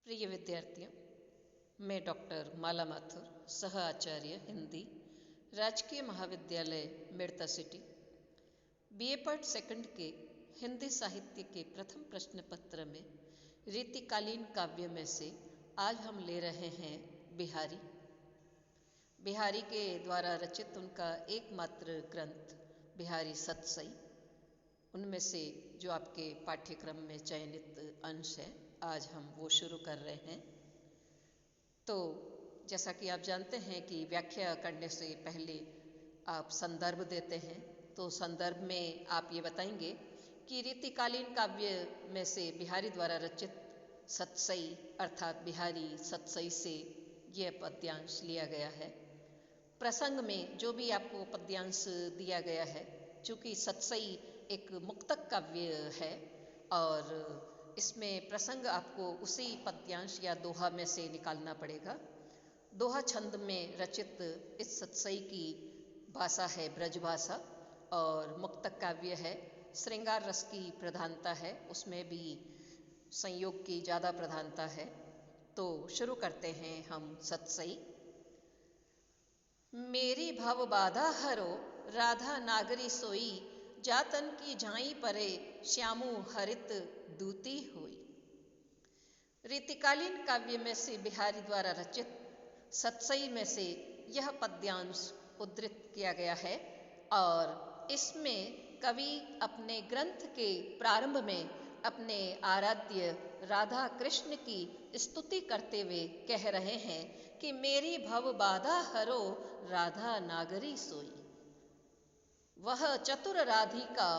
प्रिय विद्यार्थियों, मैं डॉक्टर माला माथुर, सह आचार्य हिंदी, राजकीय महाविद्यालय Merta city, BA part second के हिंदी साहित्य के प्रथम प्रश्न पत्र में रीतिकालीन काव्य में से आज हम ले रहे हैं बिहारी। बिहारी के द्वारा रचित उनका एकमात्र ग्रंथ बिहारी सतसई, उनमें से जो आपके पाठ्यक्रम में चयनित अंश है, आज हम वो शुरू कर रहे हैं। तो जैसा कि आप जानते हैं कि व्याख्या करने से पहले आप संदर्भ देते हैं, तो संदर्भ में आप ये बताएंगे कि रीतिकालीन काव्य में से बिहारी द्वारा रचित सतसई अर्थात बिहारी सतसई से यह पद्यांश लिया गया है। प्रसंग में जो भी आपको पद्यांश दिया गया है, चूँकि सतसई एक मुक्तक काव्य है और इसमें प्रसंग आपको उसी पद्यांश या दोहा में से निकालना पड़ेगा। दोहा छंद में रचित इस सतसई की भाषा है ब्रज भाषा और मुक्तक काव्य है। श्रृंगार रस की प्रधानता है, उसमें भी संयोग की ज़्यादा प्रधानता है। तो शुरू करते हैं हम सतसई। मेरी भव बाधा हरो राधा नागरी सोई, जातन की झाई परे श्यामू हरित दूती हुई। रीतिकालीन काव्य में से बिहारी द्वारा रचित सतसई में से यह पद्यांश उद्धृत किया गया है और इसमें कवि अपने ग्रंथ के प्रारंभ में अपने आराध्य राधा कृष्ण की स्तुति करते हुए कह रहे हैं कि मेरी भव बाधा हरो राधा नागरी सोई। वह चतुर राधिका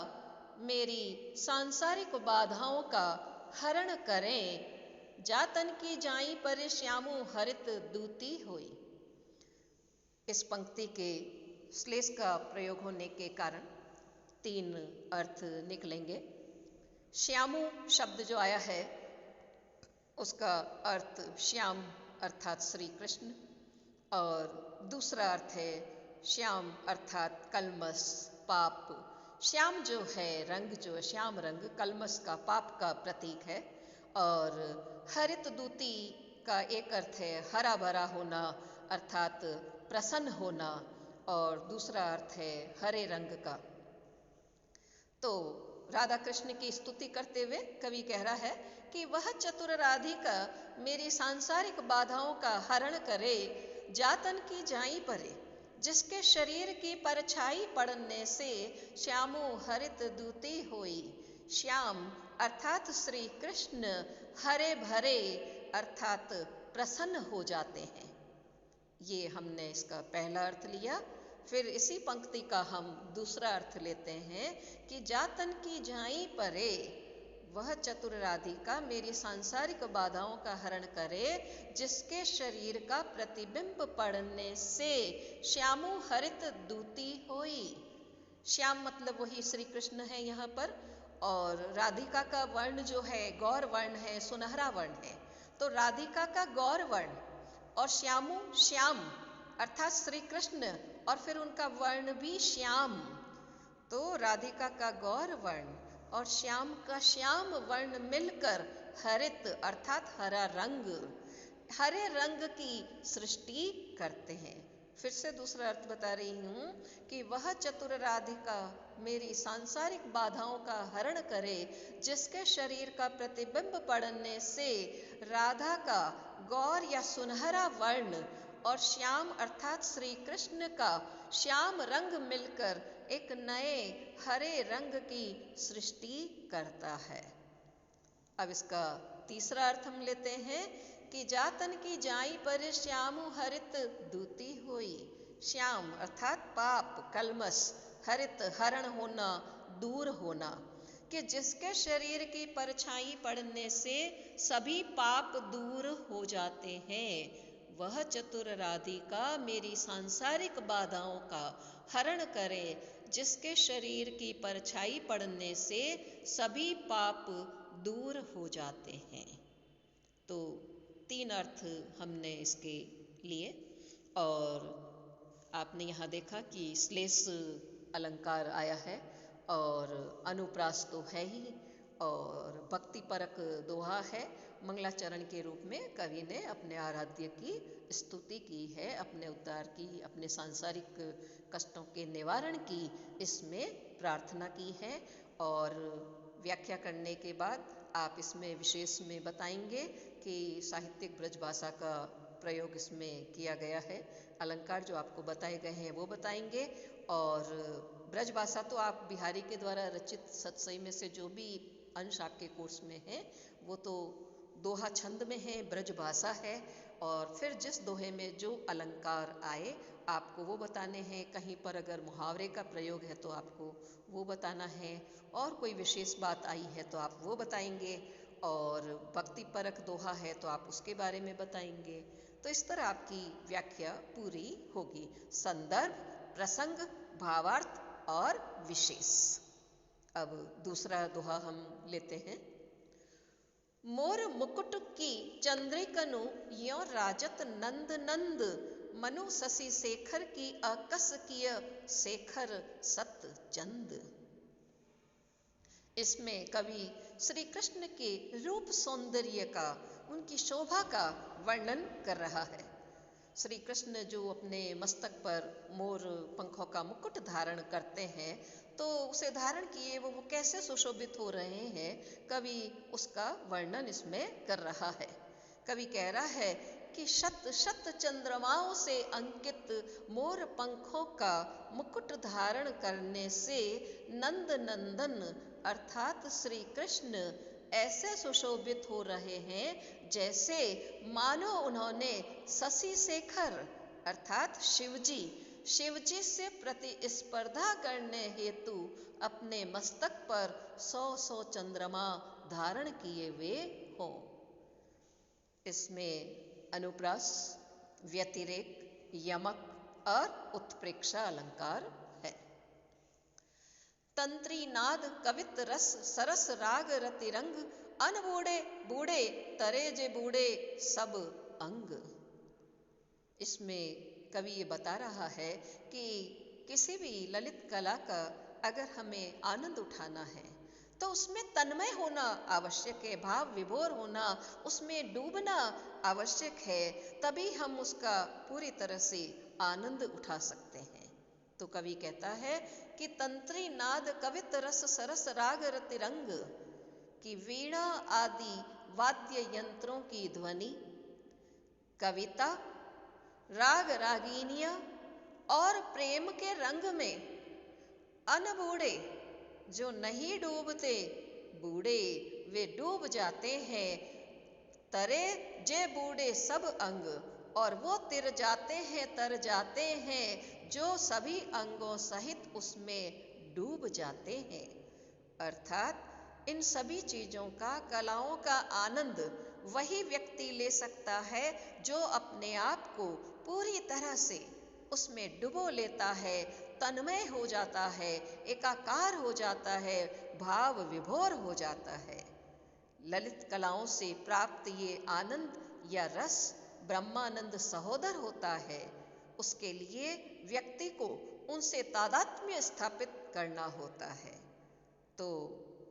मेरी सांसारिक बाधाओं का हरण करें, जातन की जाई पर श्यामू हरित दूती होई। इस पंक्ति के श्लेष का प्रयोग होने के कारण तीन अर्थ निकलेंगे। श्यामू शब्द जो आया है उसका अर्थ श्याम अर्थात श्री कृष्ण और दूसरा अर्थ है श्याम अर्थात कलमस पाप। श्याम जो है रंग, जो श्याम रंग कलमस का पाप का प्रतीक है और हरित दूती का एक अर्थ है हरा भरा होना अर्थात प्रसन्न होना और दूसरा अर्थ है हरे रंग का। तो राधा कृष्ण की स्तुति करते हुए कवि कह रहा है कि वह चतुर राधिका मेरी सांसारिक बाधाओं का हरण करे, जातन की जाई परे, जिसके शरीर की परछाई पड़ने से श्यामो हरित दूती होई। श्याम अर्थात श्री कृष्ण हरे भरे अर्थात प्रसन्न हो जाते हैं। ये हमने इसका पहला अर्थ लिया। फिर इसी पंक्ति का हम दूसरा अर्थ लेते हैं कि जातन की जाई परे, वह चतुर राधिका मेरी सांसारिक बाधाओं का हरण करे, जिसके शरीर का प्रतिबिंब पड़ने से श्यामु हरित दूती होई। श्याम मतलब वही श्री कृष्ण है यहाँ पर और राधिका का वर्ण जो है गौर वर्ण है, सुनहरा वर्ण है। तो राधिका का गौर वर्ण और श्यामु श्याम अर्थात श्री कृष्ण और फिर उनका वर्ण भी श्याम। तो राधिका का गौर वर्ण और श्याम का श्याम वर्ण मिलकर हरित अर्थात हरा रंग, हरे रंग की सृष्टि करते हैं। फिर से दूसरा अर्थ बता रही हूँ कि वह चतुर राधिका मेरी सांसारिक बाधाओं का हरण करे, जिसके शरीर का प्रतिबिंब पड़ने से राधा का गौर या सुनहरा वर्ण और श्याम अर्थात श्री कृष्ण का श्याम रंग मिलकर एक नए हरे रंग की सृष्टि करता है। अब इसका तीसरा अर्थ हम लेते हैं कि जातन की जाई पर श्यामु हरित दूती हुई। श्याम अर्थात पाप कलमस, हरित हरण होना, दूर होना, कि जिसके शरीर की परछाई पड़ने से सभी पाप दूर हो जाते हैं। वह चतुर राधिका मेरी सांसारिक बाधाओं का हरण करे, जिसके शरीर की परछाई पड़ने से सभी पाप दूर हो जाते हैं। तो तीन अर्थ हमने इसके लिए और आपने यहाँ देखा कि श्लेष अलंकार आया है और अनुप्रास तो है ही और भक्ति परक दोहा है। मंगलाचरण के रूप में कवि ने अपने आराध्य की स्तुति की है, अपने उद्धार की, अपने सांसारिक कष्टों के निवारण की इसमें प्रार्थना की है। और व्याख्या करने के बाद आप इसमें विशेष में बताएंगे कि साहित्यिक ब्रजभाषा का प्रयोग इसमें किया गया है। अलंकार जो आपको बताए गए हैं वो बताएंगे। और ब्रजभाषा तो आप बिहारी के द्वारा रचित सतसई में से जो भी अंश आपके कोर्स में है वो तो दोहा छंद में है, ब्रजभाषा है। और फिर जिस दोहे में जो अलंकार आए आपको वो बताने हैं। कहीं पर अगर मुहावरे का प्रयोग है तो आपको वो बताना है, और कोई विशेष बात आई है तो आप वो बताएंगे, और भक्ति परक दोहा है तो आप उसके बारे में बताएंगे। तो इस तरह आपकी व्याख्या पूरी होगी। संदर्भ, प्रसंग, भावार्थ और विशेष। अब दूसरा दोहा हम लेते हैं। मोर मुकुट की चंद्रिकनु यो राजत नंद नंद, मनु शशि शेखर की अकस किय शेखर सत चंद। इसमें कवि श्री कृष्ण के रूप सौंदर्य का, उनकी शोभा का वर्णन कर रहा है। श्री कृष्ण जो अपने मस्तक पर मोर पंखों का मुकुट धारण करते हैं, तो उसे धारण किए वो कैसे सुशोभित हो रहे हैं, कवि उसका वर्णन इसमें कर रहा है। कवि कह रहा है कि शत शत चंद्रमाओं से अंकित मोर पंखों का मुकुट धारण करने से नंद नंदन अर्थात श्री कृष्ण ऐसे सुशोभित हो रहे हैं जैसे मानो उन्होंने शशि शेखर अर्थात शिवजी से प्रतिस्पर्धा करने हेतु अपने मस्तक पर 100 चंद्रमा धारण किए हुए हों। इसमें अनुप्रास, व्यतिरेक, यमक और उत्प्रेक्षा अलंकार है। तंत्री नाद कवित रस सरस राग रतिरंग, अनबूढ़े बूढ़े तरे जे बूढ़े सब अंग। इसमें कवि ये बता रहा है कि किसी भी ललित कला का अगर हमें आनंद उठाना है तो उसमें तन्मय होना आवश्यक है, भाव विभोर होना, उसमें डूबना आवश्यक है, तभी हम उसका पूरी तरह से आनंद उठा सकते हैं। तो कवि कहता है कि तंत्री नाद कवित रस सरस राग रतिरंग, कि वीणा आदि वाद्य यंत्रों की ध्वनि, कविता, राग रागीनियां और प्रेम के रंग में अनबूढ़े जो नहीं डूबते, बूढ़े वे डूब जाते हैं, तरे जे बूढ़े सब अंग, और वो तिर जाते हैं, तर जाते हैं जो सभी अंगों सहित उसमें डूब जाते हैं। अर्थात इन सभी चीजों का, कलाओं का आनंद वही व्यक्ति ले सकता है जो अपने आप को पूरी तरह से उसमें डुबो लेता है, तन्मय हो जाता है, एकाकार हो जाता है, भाव विभोर हो जाता है। ललित कलाओं से प्राप्त ये आनंद या रस ब्रह्मानंद सहोदर होता है। उसके लिए व्यक्ति को उनसे तादात्म्य स्थापित करना होता है। तो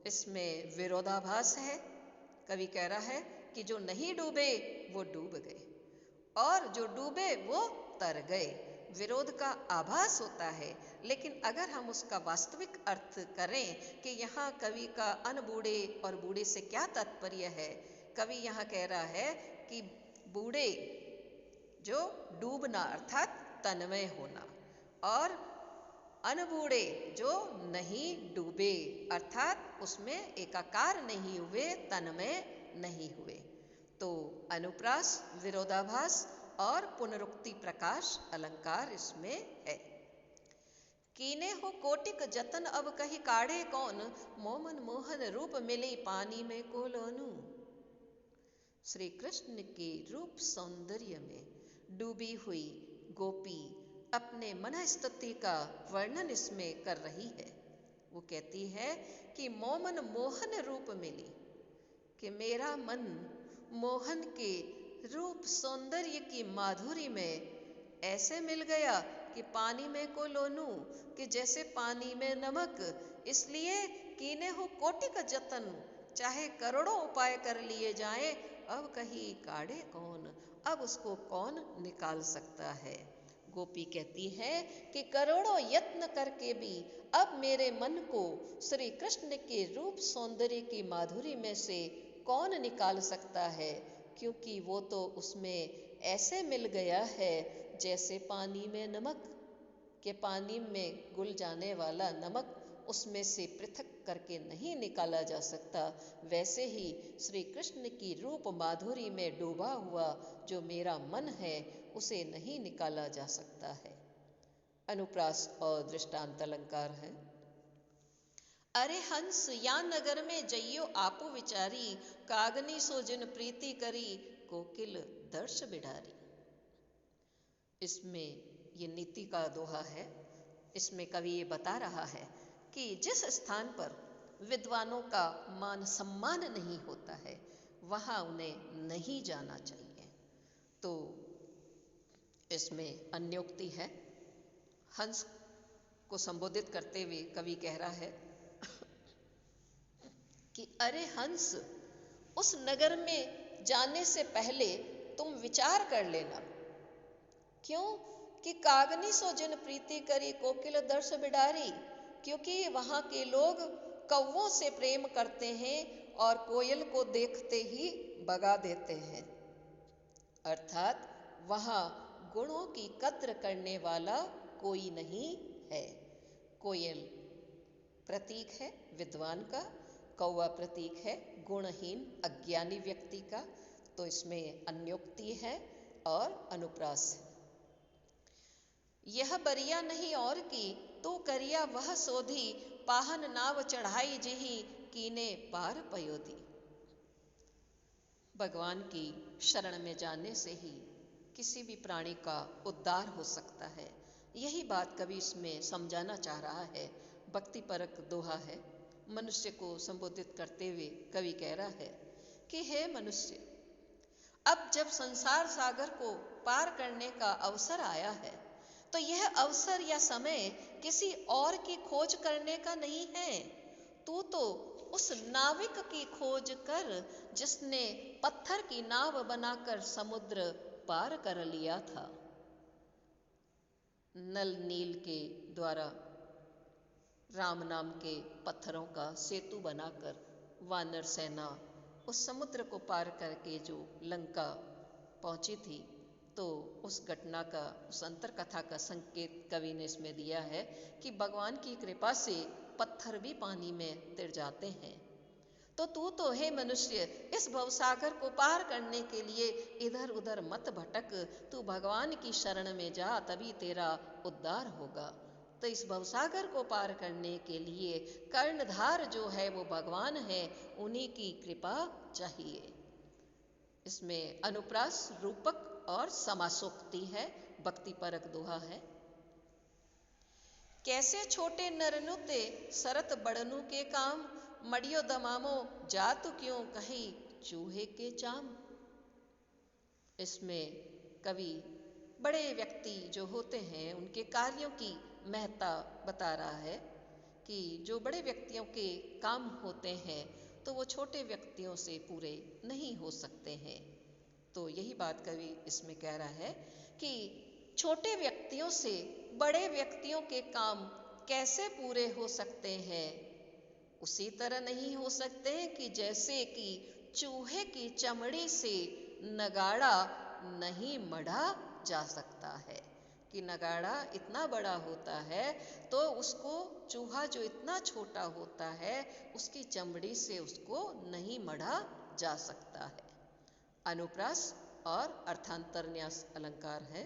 इसमें विरोधाभास है। कवि कह रहा है कि जो नहीं डूबे वो डूब गए, और जो डूबे वो तर गए। विरोध का आभास होता है, लेकिन अगर हम उसका वास्तविक अर्थ करें कि यहाँ कवि का अनबूढ़े और बूढ़े से क्या तात्पर्य है, कवि यहाँ कह रहा है कि बूढ़े जो डूबना अर्थात तन्मय होना, और अनबूढ़े जो नहीं डूबे अर्थात उसमें एकाकार नहीं हुए, तन्मय नहीं हुए। तो अनुप्रास, विरोधाभास और पुनरुक्ति प्रकाश अलंकार इसमें है। कीने हो कोटिक जतन अब कही काढ़े कौन, मोमन मोहन रूप मिली पानी में को लोनू। श्री कृष्ण के रूप सौंदर्य में डूबी हुई गोपी अपने मन स्तुति का वर्णन इसमें कर रही है। वो कहती है कि मोमन मोहन रूप मिली, कि मेरा मन मोहन के रूप सौंदर्य की माधुरी में ऐसे मिल गया कि पानी में को लोनू, कि जैसे पानी में नमक। इसलिए कीने हो कोटि का जतन, चाहे करोड़ों उपाय कर लिए जाएं, अब कहीं काढ़े कौन, अब उसको कौन निकाल सकता है। गोपी कहती है कि करोड़ों यत्न करके भी अब मेरे मन को श्री कृष्ण के रूप सौंदर्य की माधुरी में से कौन निकाल सकता है, क्योंकि वो तो उसमें ऐसे मिल गया है जैसे पानी में नमक, के पानी में घुल जाने वाला नमक उसमें से पृथक करके नहीं निकाला जा सकता, वैसे ही श्री कृष्ण की रूप माधुरी में डूबा हुआ जो मेरा मन है उसे नहीं निकाला जा सकता है। अनुप्रास और दृष्टांत अलंकार है। अरे हंस या नगर में जइयो आपु विचारी, कागनी सो जिन प्रीति करी, कोकिल दर्श बिडारी। इसमें ये नीति का दोहा है। इसमें कवि ये बता रहा है कि जिस स्थान पर विद्वानों का मान सम्मान नहीं होता है वहां उन्हें नहीं जाना चाहिए। तो इसमें अन्योक्ति है। हंस को संबोधित करते हुए कवि कह रहा है कि अरे हंस, उस नगर में जाने से पहले तुम विचार कर लेना। क्यों कि कागनी सो जिन प्रीति करी, कोकिल दर्श बिडारी, क्योंकि वहां के लोग कौवों से प्रेम करते हैं और कोयल को देखते ही भगा देते हैं। अर्थात वहां गुणों की कद्र करने वाला कोई नहीं है। कोयल प्रतीक है विद्वान का, कौवा प्रतीक है गुणहीन अज्ञानी व्यक्ति का। तो इसमें अन्योक्ति है और अनुप्रास है। यह बरिया नहीं और की, तू करिया वह सोधी, पाहन नाव चढ़ाई जिही, कीने पार पयोधी। भगवान की शरण में जाने से ही किसी भी प्राणी का उद्धार हो सकता है। यही बात कवि इसमें समझाना चाह रहा है। भक्ति परक दोहा है। मनुष्य को संबोधित करते हुए कवि कह रहा है कि हे मनुष्य, अब जब संसार सागर को पार करने का अवसर आया है तो यह अवसर या समय किसी और की खोज करने का नहीं है। तू तो उस नाविक की खोज कर जिसने पत्थर की नाव बनाकर समुद्र पार कर लिया था। नल नील के द्वारा राम नाम के पत्थरों का सेतु बनाकर वानर सेना उस समुद्र को पार करके जो लंका पहुंची थी, तो उस घटना का, उस अंतर कथा का संकेत कवि ने इसमें दिया है कि भगवान की कृपा से पत्थर भी पानी में तिर जाते हैं। तो तू तो हे मनुष्य इस भवसागर को पार करने के लिए इधर उधर मत भटक, तू भगवान की शरण में जा, तभी तेरा उद्धार होगा। तो इस भवसागर को पार करने के लिए कर्णधार जो है वो भगवान है, उन्हीं की कृपा चाहिए। इसमें अनुप्रास, रूपक और समासोक्ति है। भक्ति परक दोहा है। कैसे छोटे नरनु ते सरत बड़नु के काम, मडियो दमामो जातु क्यों कहीं चूहे के चाम। इसमें कवि बड़े व्यक्ति जो होते हैं उनके कार्यों की महत्ता बता रहा है कि जो बड़े व्यक्तियों के काम होते हैं तो वो छोटे व्यक्तियों से पूरे नहीं हो सकते हैं। तो यही बात कवि इसमें कह रहा है कि छोटे व्यक्तियों से बड़े व्यक्तियों के काम कैसे पूरे हो सकते हैं। उसी तरह नहीं हो सकते कि जैसे कि चूहे की चमड़ी से नगाड़ा नहीं मढ़ा जा सकता है। कि नगाड़ा इतना बड़ा होता है तो उसको चूहा जो इतना छोटा होता है उसकी चमड़ी से उसको नहीं मढ़ा जा सकता है। अनुप्रास और अर्थांतरन्यास अलंकार है।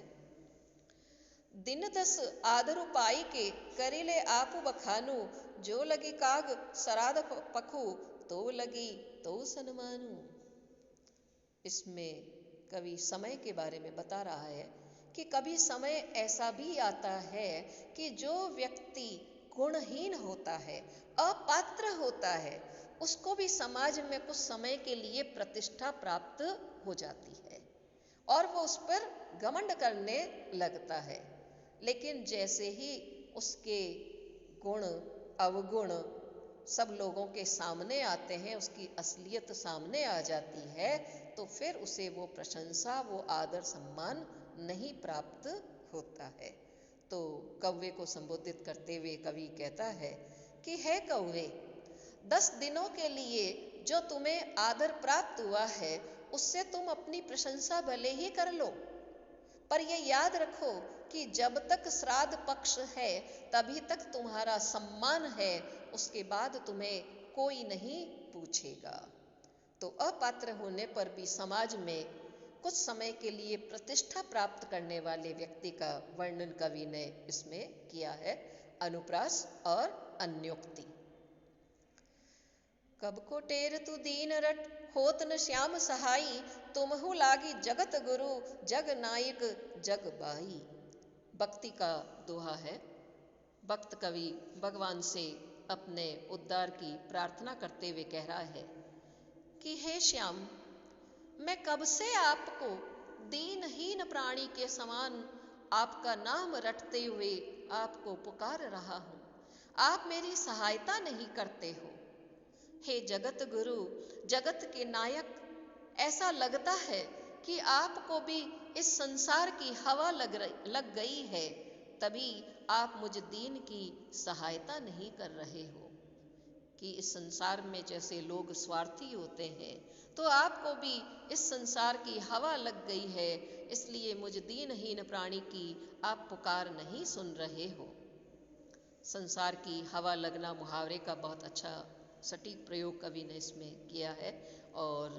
दिन दस आदरु पाई के करिले आपु बखानु, जो लगी काग सराद पखु तो लगी तो सनमानु। इसमें कवि समय के बारे में बता रहा है कि कभी समय ऐसा भी आता है कि जो व्यक्ति गुणहीन होता है, अपात्र होता है, उसको भी समाज में कुछ समय के लिए प्रतिष्ठा प्राप्त हो जाती है और वो उस पर घमंड करने लगता है। लेकिन जैसे ही उसके गुण अवगुण सब लोगों के सामने आते हैं, उसकी असलियत सामने आ जाती है, तो फिर उसे वो प्रशंसा, वो आदर सम्मान नहीं प्राप्त होता है। तो कौवे को संबोधित करते हुए कवि कहता है कि हे कौवे, 10 दिनों के लिए जो तुम्हें आदर प्राप्त हुआ है उससे तुम अपनी प्रशंसा भले ही कर लो, पर यह याद रखो कि जब तक श्राद्ध पक्ष है तभी तक तुम्हारा सम्मान है, उसके बाद तुम्हें कोई नहीं पूछेगा। तो अपात्र होने पर भी समाज में कुछ समय के लिए प्रतिष्ठा प्राप्त करने वाले व्यक्ति का वर्णन कवि ने इसमें किया है, अनुप्रास और अन्योक्ति। कब को टेर तु दीन रट, होत न श्याम सहाई, तुमहु लागी जगत गुरु, जग नायक जग बाई। भक्ति का दोहा है। भक्त कवि भगवान से अपने उद्धार की प्रार्थना करते हुए कह रहा है कि हे श्याम, मैं कब से आपको दीनहीन प्राणी के समान आपका नाम रटते हुए आपको पुकार रहा हूं, आप मेरी सहायता नहीं करते हो। हे जगत गुरु, जगत के नायक, ऐसा लगता है कि आपको भी इस संसार की हवा लग गई है, तभी आप मुझ दीन की सहायता नहीं कर रहे हो। कि इस संसार में जैसे लोग स्वार्थी होते हैं, तो आपको भी इस संसार की हवा लग गई है, इसलिए मुझ दीनहीन प्राणी की आप पुकार नहीं सुन रहे हो। संसार की हवा लगना मुहावरे का बहुत अच्छा सटीक प्रयोग कवि ने इसमें किया है और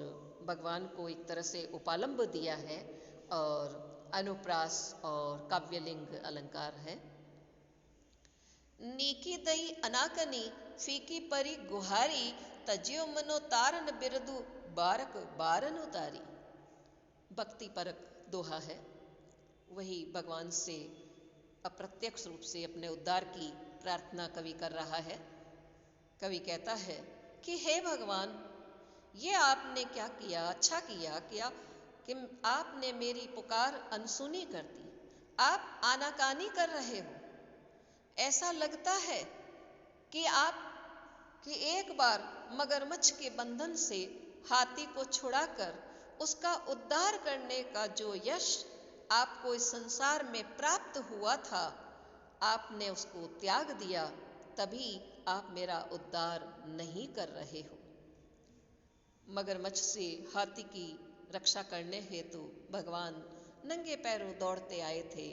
भगवान को एक तरह से उपालंब दिया है, और अनुप्रास और काव्यलिंग अलंकार है। नीकी दई अनाकनी, फीकी परी गुहारी, तजियो मनो तारन बिरदु, बारक बारन उतारी। भक्ति परक दोहा है। वही भगवान से अप्रत्यक्ष रूप से अपने उद्धार की प्रार्थना कवि कर रहा है। कवि कहता है कि हे भगवान, ये आपने क्या किया, अच्छा किया क्या कि आपने मेरी पुकार अनसुनी कर दी। आप आनाकानी कर रहे हो। ऐसा लगता है कि एक बार मगरमच्छ के बंधन से हाथी को छुड़ाकर उसका उद्धार करने का जो यश आपको इस संसार में प्राप्त हुआ था, आपने उसको त्याग दिया, तभी आप मेरा उद्धार नहीं कर रहे हो। मगरमच्छ से हाथी की रक्षा करने हेतु भगवान नंगे पैरों दौड़ते आए थे,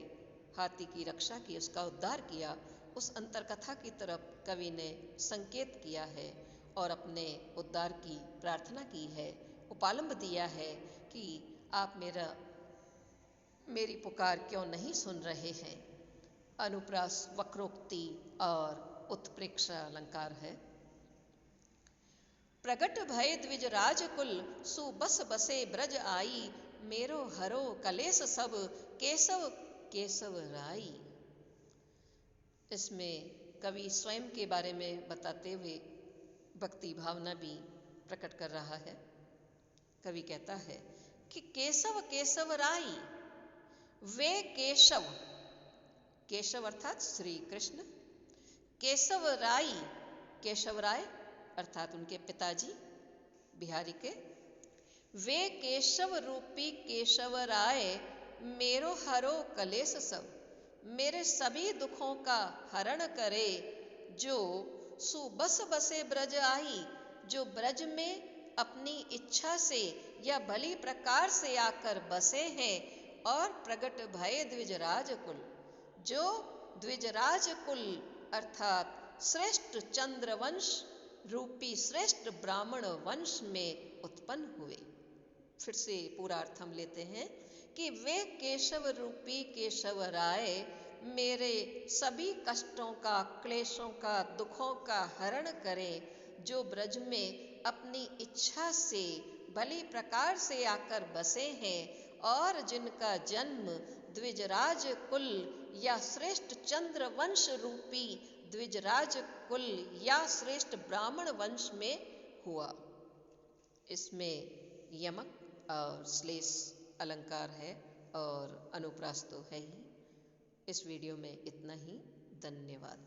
हाथी की रक्षा की, उसका उद्धार किया। उस अंतरकथा की तरफ कवि ने संकेत किया है और अपने उद्धार की प्रार्थना की है, उपालंब दिया है कि आप मेरी पुकार क्यों नहीं सुन रहे हैं। अनुप्रास वक्रोक्ति और उत्प्रेक्षा अलंकार है। प्रगट भय द्विज राजकुल, सुबस बसे ब्रज आई, मेरो हरो कलेस सब, केशव केशव राई। इसमें कवि स्वयं के बारे में बताते हुए भक्ति भावना भी प्रकट कर रहा है। कवि कहता है कि केशव केशव राई, वे केशव, केशव अर्थात श्री कृष्ण, केशव राई, केशव राय अर्थात उनके पिताजी बिहारी के, वे केशव रूपी केशव राय, मेरो हरो कलेस सब, मेरे सभी दुखों का हरण करे, जो सुबस बसे ब्रज आई, जो ब्रज में अपनी इच्छा से या भली प्रकार से आकर बसे हैं, और प्रगट भय द्विजराज कुल, जो द्विजराज कुल अर्थात श्रेष्ठ चंद्रवंश रूपी श्रेष्ठ ब्राह्मण वंश में उत्पन्न हुए। फिर से पूरा अर्थ हम लेते हैं कि वे केशव रूपी केशव राय मेरे सभी कष्टों का, क्लेशों का, दुखों का हरण करें, जो ब्रज में अपनी इच्छा से भली प्रकार से आकर बसे हैं और जिनका जन्म द्विजराज कुल या श्रेष्ठ चंद्र वंश रूपी द्विजराज कुल या श्रेष्ठ ब्राह्मण वंश में हुआ। इसमें यमक और श्लेष अलंकार है और अनुप्रास तो है ही। इस वीडियो में इतना ही। धन्यवाद।